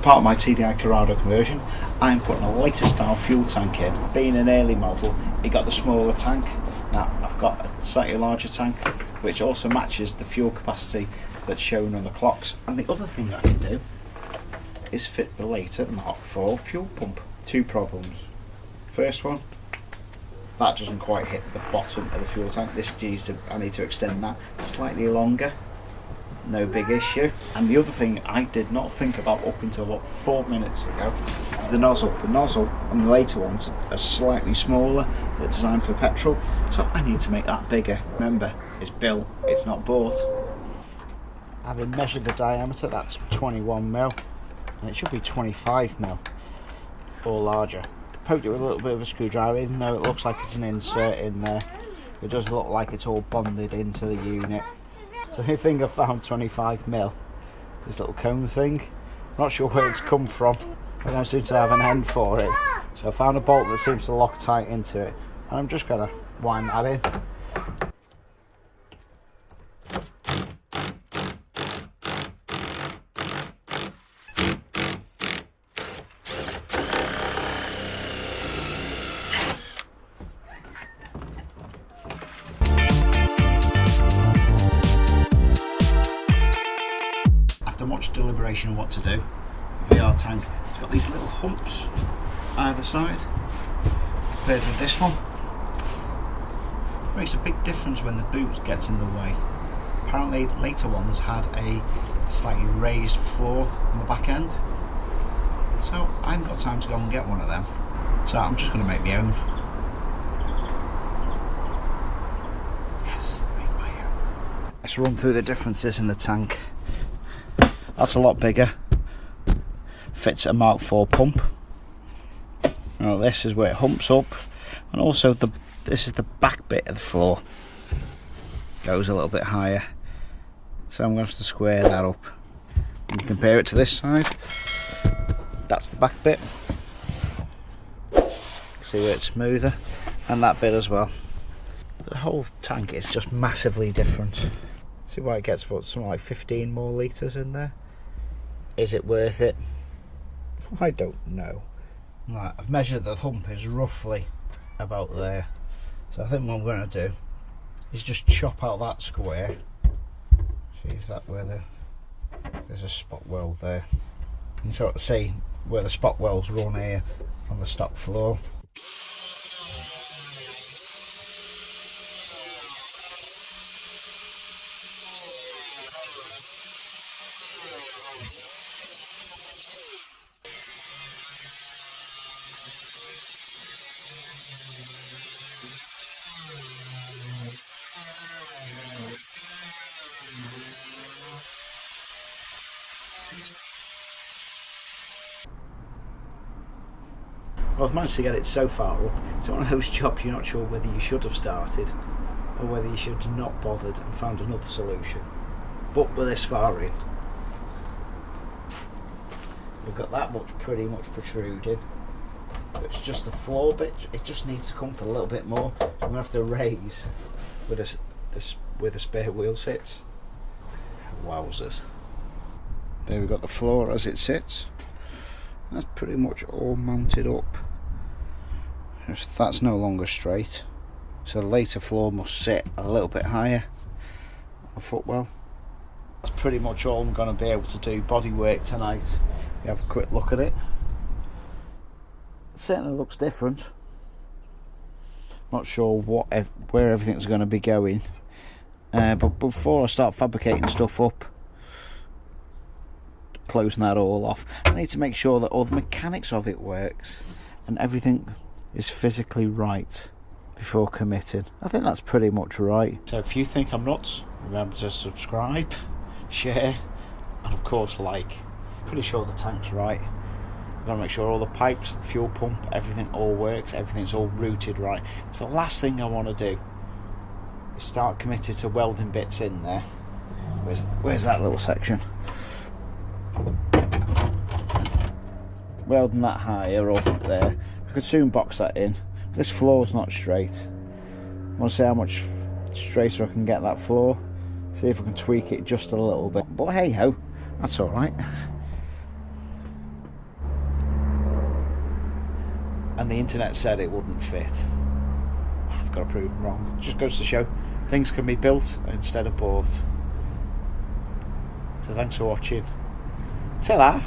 part of my TDI Corrado conversion, I'm putting a later style fuel tank in. Being an early model, it got the smaller tank. Now I've got a slightly larger tank, which also matches the fuel capacity that's shown on the clocks. And the other thing I can do is fit the later Mark IV fuel pump. Two problems. First one, that doesn't quite hit the bottom of the fuel tank. I need to extend that slightly longer. No big issue. And the other thing I did not think about up until about 4 minutes ago is the nozzle. The nozzle on the later ones are slightly smaller. They're designed for petrol, so I need to make that bigger. Remember, it's built, it's not bought. Having measured the diameter, that's 21mm, and it should be 25mm or larger. Poked it with a little bit of a screwdriver, even though it looks like it's an insert in there. It does look like it's all bonded into the unit. So I think I found 25mm, this little cone thing. Not sure where it's come from. I don't seem to have an end for it. So I found a bolt that seems to lock tight into it. And I'm just going to wind that in. After much deliberation on what to do, the VR tank has got these little humps either side compared with this one. It makes a big difference when the boot gets in the way. Apparently later ones had a slightly raised floor on the back end, so I haven't got time to go and get one of them, so I'm just going to make my own. Yes, make my own. Let's run through the differences in the tank. That's a lot bigger, fits a Mark IV pump. Now this is where it humps up, and also this is the back bit of the floor, goes a little bit higher, so I'm going to have to square that up. And compare it to this side, that's the back bit, see where it's smoother, and that bit as well. The whole tank is just massively different. See why it gets what, something like 15 more litres in there. Is it worth it? I don't know. Right, I've measured the hump is roughly about there, so I think what I'm going to do is just chop out that square. See, is that where there's a spot weld there? You can sort of see where the spot welds run here on the stock floor. Well, I've managed to get it so far up. It's one of those jobs you're not sure whether you should have started or whether you should have not bothered and found another solution. But we're this far in. We've got that much pretty much protruding. But it's just the floor bit, it just needs to come up a little bit more. So I'm going to have to raise where the spare wheel sits. Wowzers. There we've got the floor as it sits. That's pretty much all mounted up. That's no longer straight, so the later floor must sit a little bit higher on the footwell. That's pretty much all I'm going to be able to do bodywork tonight. You have a quick look at it. It certainly looks different. Not sure where everything's going to be going, but before I start fabricating stuff up, closing that all off, I need to make sure that all the mechanics of it works and everything is physically right before committing. I think that's pretty much right. So if you think I'm nuts, remember to subscribe, share, and of course like. Pretty sure the tank's right. I've got to make sure all the pipes, the fuel pump, everything all works, everything's all routed right. So the last thing I want to do is start committed to welding bits in there. Where's that little section? Welding that higher up there. I could soon box that in. This floor's not straight. I want to see how much straighter I can get that floor. See if I can tweak it just a little bit. But hey ho, that's alright. and the internet said it wouldn't fit. I've got to prove them wrong. It just goes to show things can be built instead of bought. So thanks for watching. Ta-ra!